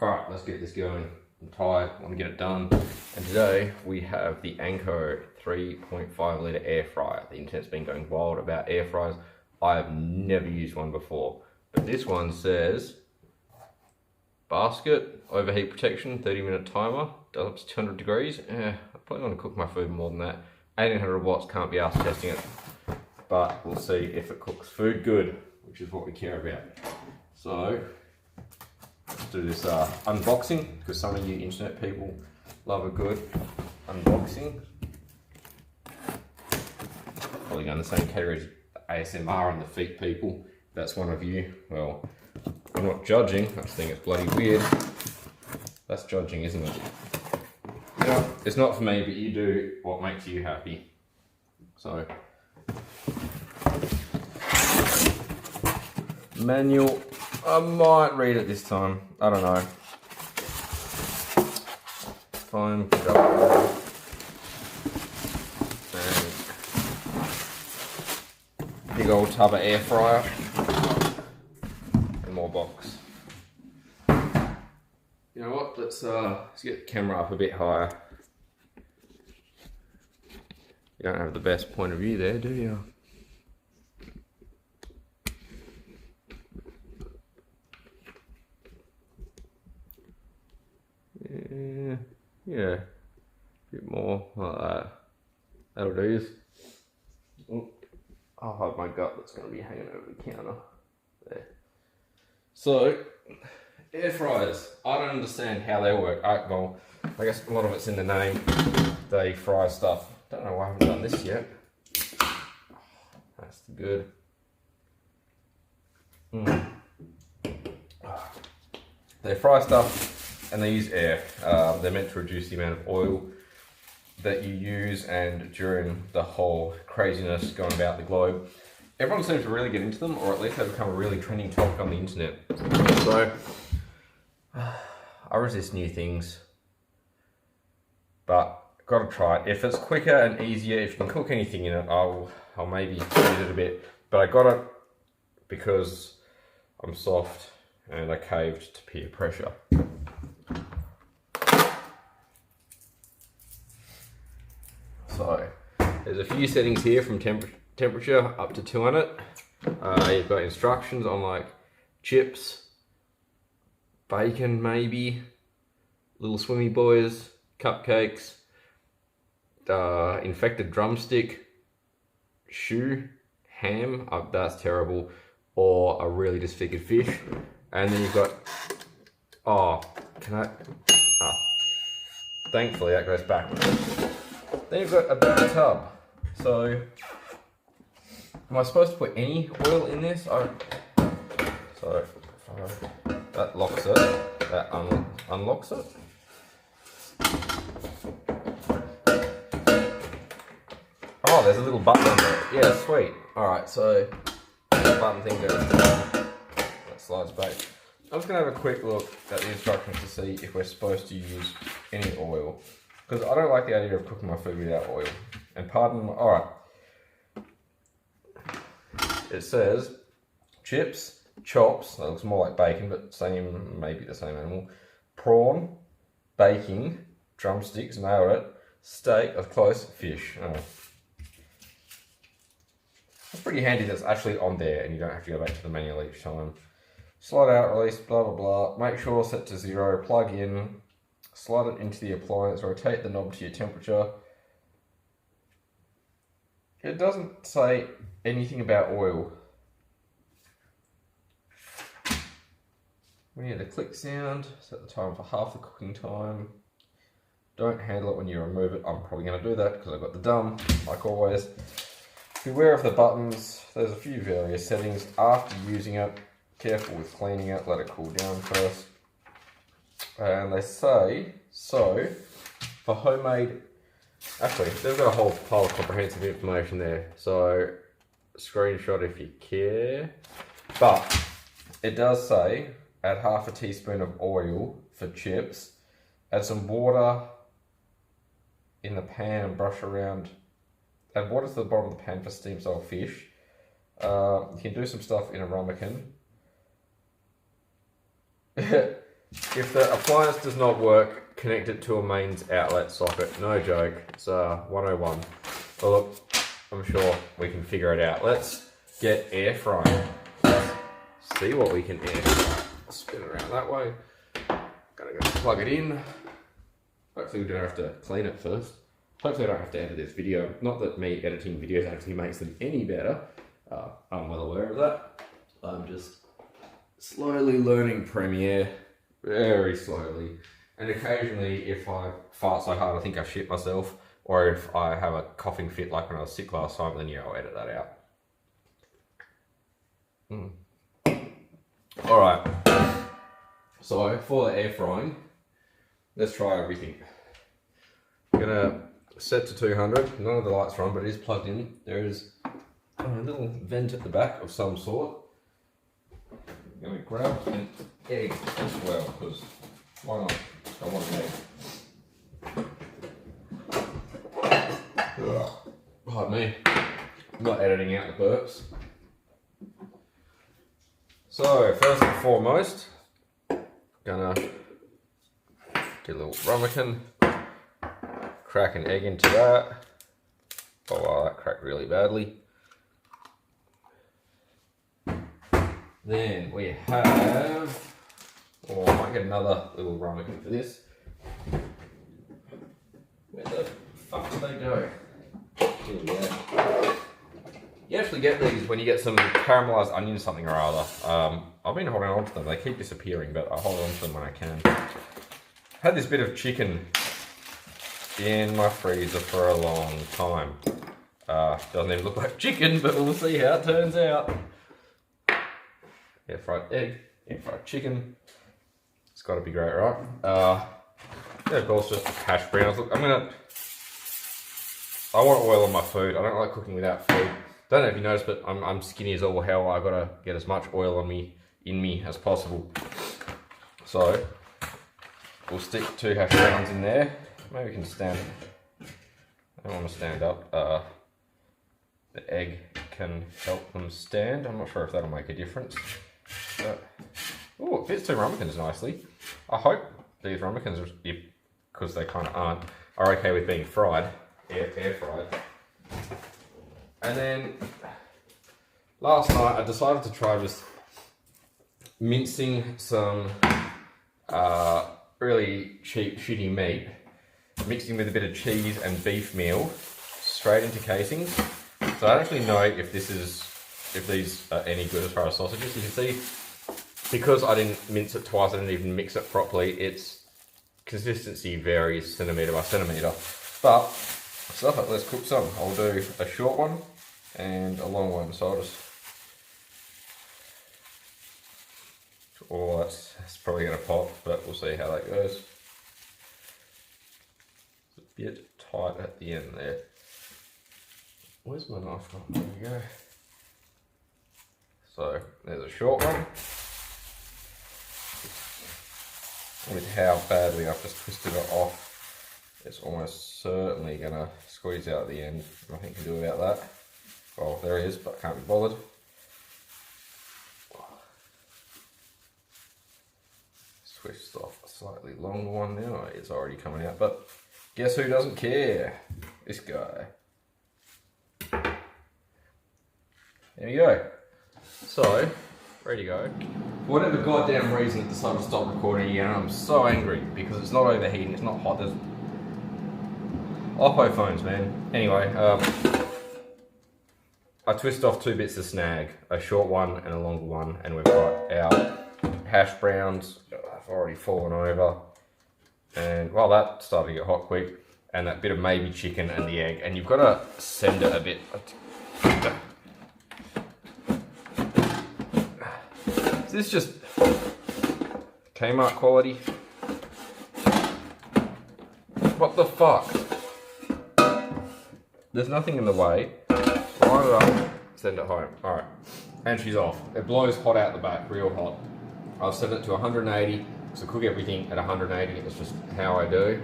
Alright, let's get this going. I'm tired, I want to get it done. And today we have the Anko 3.5 litre air fryer. The internet's been going wild about air fryers. I have never used one before. But this one says basket, overheat protection, 30-minute timer, does up to 200 degrees. I probably want to cook my food more than that. 1800 watts, can't be asked testing it. But we'll see if it cooks food good, which is what we care about. So, let's do this unboxing, because some of you internet people love a good unboxing. Probably going the same category as ASMR and the feet people. If that's one of you, well, I'm not judging, I just think it's bloody weird. That's judging, isn't it? You know, it's not for me, but you do what makes you happy. So, manual. I might read it this time. I don't know. Fine, pick it up. And big old tub of air fryer. And more box. You know what? Let's get the camera up a bit higher. You don't have the best point of view there, do you? Yeah, a bit more like that. That'll do. I'll hide my gut that's going to be hanging over the counter. There. So, air fryers. I don't understand how they work. Well, I guess a lot of it's in the name. They fry stuff. Don't know why I haven't done this yet. That's good. They fry stuff. And they use air. They're meant to reduce the amount of oil that you use, and during the whole craziness going about the globe, everyone seems to really get into them, or at least they've become a really trending topic on the internet. So, I resist new things, but gotta try it. If it's quicker and easier, if you can cook anything in it, I'll maybe use it a bit. But I got it because I'm soft and I caved to peer pressure. So, there's a few settings here from temperature up to 200. You've got instructions on like chips, bacon maybe, little swimmy boys, cupcakes, infected drumstick, shoe, ham, that's terrible, or a really disfigured fish. And then you've got, thankfully that goes backwards. Then you've got a big tub. So, am I supposed to put any oil in this? So, that locks it. That unlocks it. Oh, there's a little button on there. Yeah, sweet. Alright, so the button thing goes down. That slides back. I'm just going to have a quick look at the instructions to see if we're supposed to use any oil. Because I don't like the idea of cooking my food without oil. And pardon my, alright. It says chips, chops, that looks more like bacon, but maybe the same animal. Prawn, baking, drumsticks, nailed it. Steak, that's close, fish. Oh. It's pretty handy that it's actually on there and you don't have to go back to the manual each time. Slide out, release, blah blah blah. Make sure set to 0, plug in. Slide it into the appliance, rotate the knob to your temperature. It doesn't say anything about oil. We need a click sound, set the time for half the cooking time. Don't handle it when you remove it. I'm probably going to do that because I've got the dumb, like always. Beware of the buttons. There's a few various settings. After using it, careful with cleaning it, let it cool down first. And they say, so, for homemade, actually, they've got a whole pile of comprehensive information there, so screenshot if you care. But it does say, add half a teaspoon of oil for chips, add some water in the pan and brush around, add water to the bottom of the pan for steam style fish. You can do some stuff in a ramekin. if the appliance does not work, connect it to a mains outlet socket. No joke. It's 101. Well, look, I'm sure we can figure it out. Let's get air frying. Let's see what we can air fry. Spin it around that way. Gotta go plug it in. Hopefully we don't have to clean it first. Hopefully I don't have to edit this video. Not that me editing videos actually makes them any better. I'm well aware of that. I'm just slowly learning Premiere. Very slowly. And occasionally if I fart so hard I think I shit myself, or if I have a coughing fit like when I was sick last time, then yeah, I'll edit that out. Alright. So for the air frying, let's try everything. I'm gonna set to 200. None of the lights are on, but it is plugged in. There is a little vent at the back of some sort. I'm gonna grab an egg as well, because why not? I want an egg. Pardon me. I'm not editing out the burps. So first and foremost, gonna get a little ramekin. Crack an egg into that. Oh wow, that cracked really badly. Then we have, oh, I might get another little ramekin for this. Where the fuck do they go? Here we go. You actually get these when you get some caramelized onion something or other. I've been holding on to them. They keep disappearing, but I hold on to them when I can. Had this bit of chicken in my freezer for a long time. Doesn't even look like chicken, but we'll see how it turns out. Air fried egg, air fried chicken. It's got to be great, right? Yeah, of course, just hash browns. Look, I want oil on my food. I don't like cooking without food. Don't know if you noticed, but I'm skinny as all hell. I gotta get as much oil on me, in me as possible. So we'll stick 2 hash browns in there. Maybe we can stand. I don't want to stand up. The egg can help them stand. I'm not sure if that'll make a difference. Oh, it fits 2 ramekins nicely. I hope these ramekins, because they kind of aren't, are okay with being fried, air fried. And then last night I decided to try just mincing some really cheap, shitty meat, mixing with a bit of cheese and beef meal straight into casings. So I don't actually know if these are any good as far as sausages. You can see, because I didn't mince it twice, I didn't even mix it properly, its consistency varies centimetre by centimetre. But stuff it, let's cook some. I'll do a short one and a long one. So I'll just, oh, that's probably going to pop, but we'll see how that goes. It's a bit tight at the end there. Where's my knife gone? There we go. So there's a short one. With how badly I've just twisted it off, it's almost certainly going to squeeze out at the end. Nothing to do about that. Well, there it is, but can't be bothered. Twist off a slightly longer one now. It's already coming out, but guess who doesn't care? This guy. There we go. So, ready to go. For whatever goddamn reason, it decided to stop recording again. I'm so angry because it's not overheating, it's not hot. There's Oppo phones, man. Anyway, I twisted off 2 bits of snag, a short one and a longer one, and we've got our hash browns. Have already fallen over, and well, that started to get hot quick. And that bit of maybe chicken and the egg, and you've got to send it a bit. Is this just Kmart quality? What the fuck? There's nothing in the way. Line it up, send it home. Alright. And she's off. It blows hot out the back, real hot. I'll set it to 180, so cook everything at 180. It's just how I do.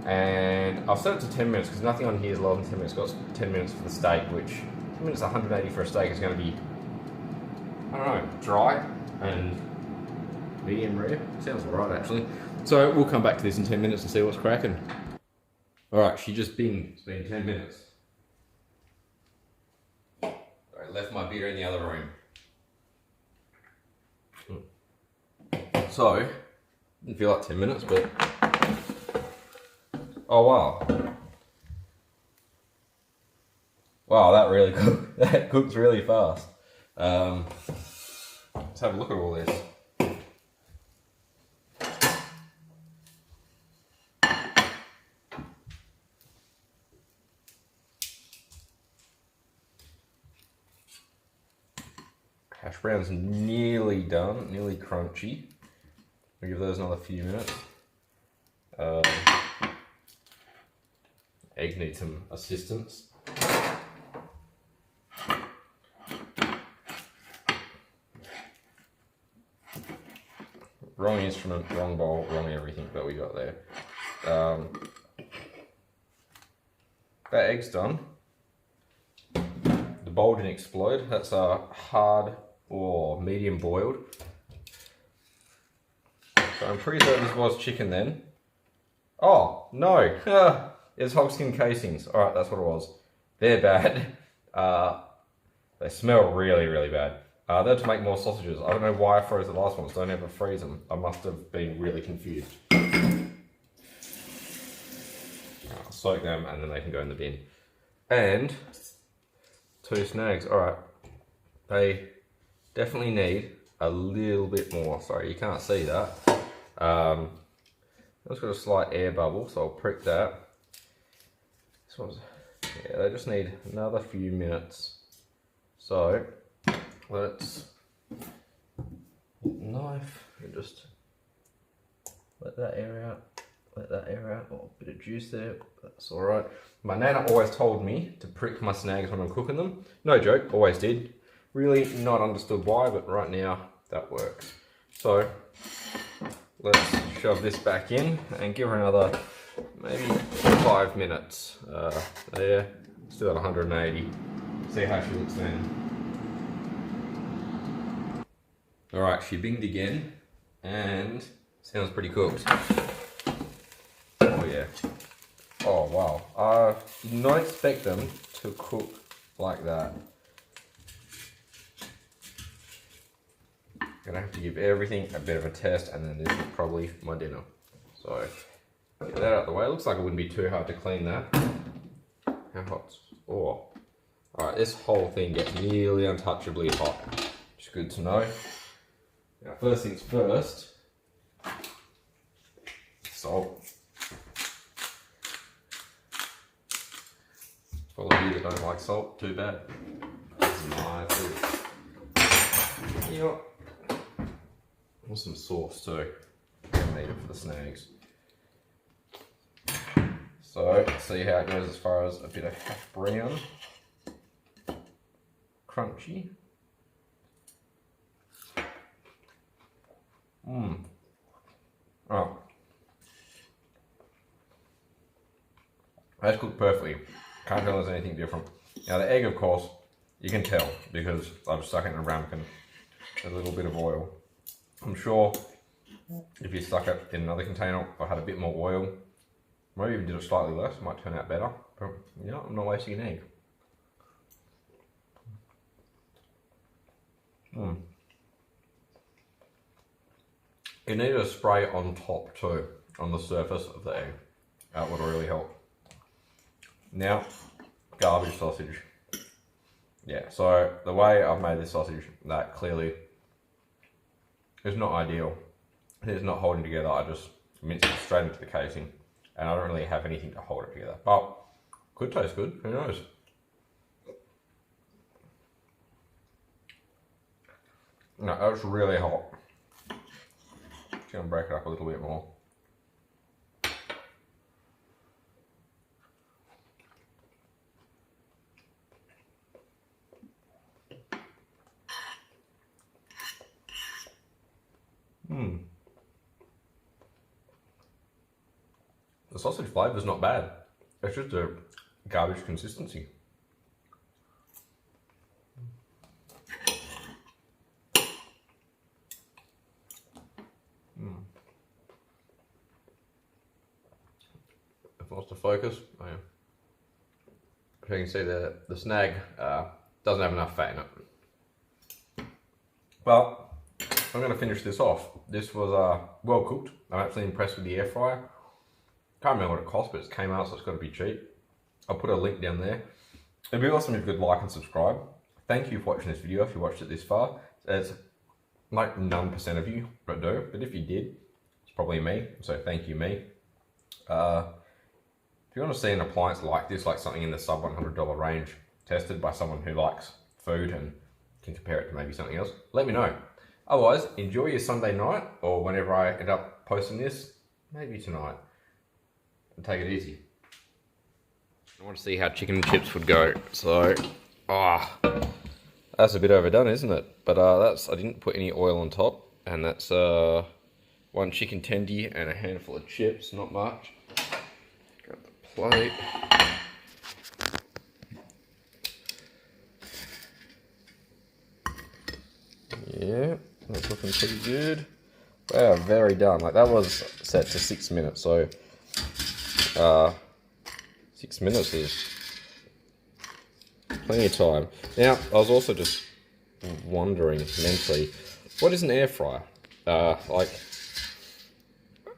And I'll set it to 10 minutes because nothing on here is longer than 10 minutes. It's got 10 minutes for the steak, which 10 minutes 180 for a steak is going to be, I don't know, dry and medium rare. Sounds alright actually. So we'll come back to this in 10 minutes and see what's cracking. Alright, she just binged. It's been 10 minutes. I left my beer in the other room. So, didn't feel like 10 minutes, but... Oh wow. Wow, that really cooked. That cooks really fast. Let's have a look at all this. Hash brown's nearly done, nearly crunchy. We'll give those another few minutes. Egg needs some assistance. Wrong instrument, wrong bowl, wrong everything that we got there. That egg's done. The bowl didn't explode. That's a hard or medium boiled. So I'm pretty certain this was chicken then. Oh, no. It's hogskin casings. Alright, that's what it was. They're bad. They smell really, really bad. They're to make more sausages. I don't know why I froze the last ones. Don't ever freeze them. I must have been really confused. I'll soak them and then they can go in the bin. And 2 snags. Alright. They definitely need a little bit more. Sorry, you can't see that. It's got a slight air bubble, so I'll prick that. This one's, yeah, they just need another few minutes. So let's knife and just let that air out. Let that air out. Oh, a bit of juice there. That's all right. My nana always told me to prick my snags when I'm cooking them. No joke, always did. Really not understood why, but right now that works. So let's shove this back in and give her another maybe 5 minutes. There, still at 180. See how she looks then. Alright, she binged again and sounds pretty cooked. Oh yeah. Oh wow. I did not expect them to cook like that. Gonna have to give everything a bit of a test and then this is probably my dinner. So get that out of the way. It looks like it wouldn't be too hard to clean that. How hot? Oh. Alright, this whole thing gets nearly untouchably hot. Which is good to know. Now first things first, salt. For all of you that don't like salt, too bad. This is my food. Yep. And some sauce too. I need it for the snags. So, see how it goes as far as a bit of hash brown. Crunchy. Oh. That's cooked perfectly. Can't tell there's anything different. Now the egg, of course, you can tell because I've stuck it in a ramekin. A little bit of oil. I'm sure if you stuck it in another container or had a bit more oil, maybe even did it slightly less, it might turn out better. But you know, I'm not wasting an egg. You need a spray on top too, on the surface of the egg. That would really help. Now, garbage sausage. Yeah, so the way I've made this sausage, that clearly is not ideal. It's not holding together. I just minced it straight into the casing and I don't really have anything to hold it together. But could taste good, who knows? No, that was really hot. Just gonna break it up a little bit more. The sausage flavour is not bad. It's just a garbage consistency. if it wants to focus. Oh, yeah. So you can see the snag doesn't have enough fat in it. But I'm going to finish this off. This was well cooked. I'm actually impressed with the air fryer. Can't remember what it cost, but it's Kmart, so it's got to be cheap. I'll put a link down there. It'd be awesome if you could like and subscribe. Thank you for watching this video if you watched it this far. It's like none % of you but do, but if you did, it's probably me, so thank you, me. If you want to see an appliance like this, like something in the sub $100 range, tested by someone who likes food and can compare it to maybe something else, let me know. Otherwise, enjoy your Sunday night, or whenever I end up posting this, maybe tonight, and take it easy. I want to see how chicken and chips would go, so, that's a bit overdone, isn't it? But I didn't put any oil on top, and that's one chicken tendy and a handful of chips, not much. Grab the plate. Yeah, that's looking pretty good. Wow, very done. Like, that was set to 6 minutes, so 6 minutes is plenty of time. Now, I was also just wondering mentally, what is an air fryer? Like,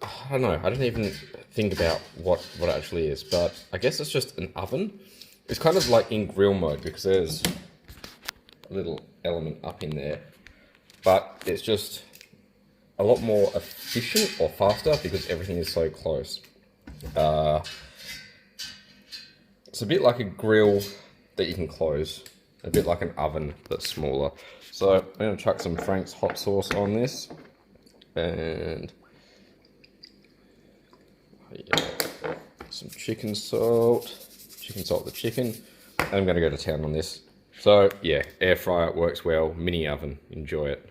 I don't know, I didn't even think about what it actually is, but I guess it's just an oven. It's kind of like in grill mode because there's a little element up in there, but it's just a lot more efficient or faster because everything is so close. It's a bit like a grill that you can close, a bit like an oven that's smaller. So I'm going to chuck some Frank's hot sauce on this, and some chicken salt the chicken, and I'm going to go to town on this. So yeah, air fryer works well, mini oven, enjoy it.